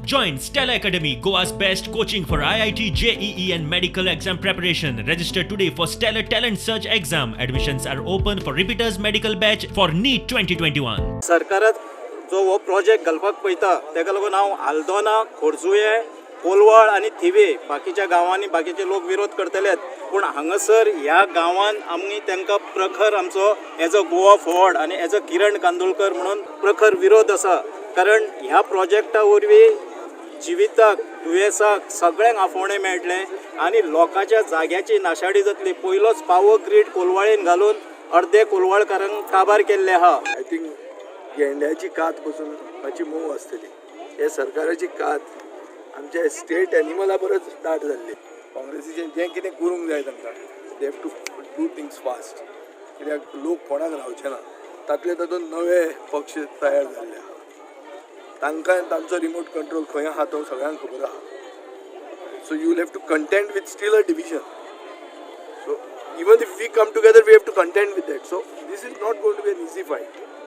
Join Stella Academy, Goa's best coaching for IIT, JEE and medical exam preparation. Register today for Stellar Talent Search exam. Admissions are open for repeaters medical batch for NEET 2021. सरकारात जो हो project घालपाक पळयता तेका लागून हांव आल्दोना, खोर्जुये, कोलवळ आणि थिवे बाकीच्या गांवांनी बाकीचे लोक विरोध करतलेत, पूण हांगासर ह्या गांवांत आमी तांकां प्रखर आमचो एज अ गोवा फॉर्वर्ड आणि एज अ किरण कांदोळकर म्हणून प्रखर विरोध आसा. कारण ह्या प्रोजेक्टा वरवीं जिविताक दुयेंसाक सगळ्यांक आफोवणें मेळटलें आणि लोकांच्या जाग्याची नाशाडी जातली. पयलोच पावर ग्रीड कोलवाळेन घालून अर्दे कोलवाळकारांक काबार केल्ले आहा. आय थिंक गेंड्याची कात पसून मातशी मोव आसतली. हे सरकाराची कात आमच्या स्टेट एनिमला परस स्टार्ट जाल्ली. काँग्रेसीचें जें कितें करूंक जाय तांकां they have to do things fast. कित्याक लोक कोणाक रावचे ना. तातूंत नवे पक्ष तयार जाल्ले आहा. तांकां तांचो रिमोट कंट्रोल खंय आहा तो सगळ्यांक खबर आहा. So you will have to content with still a division. So even if we come together we have to content with that. So this is not going to be an easy fight.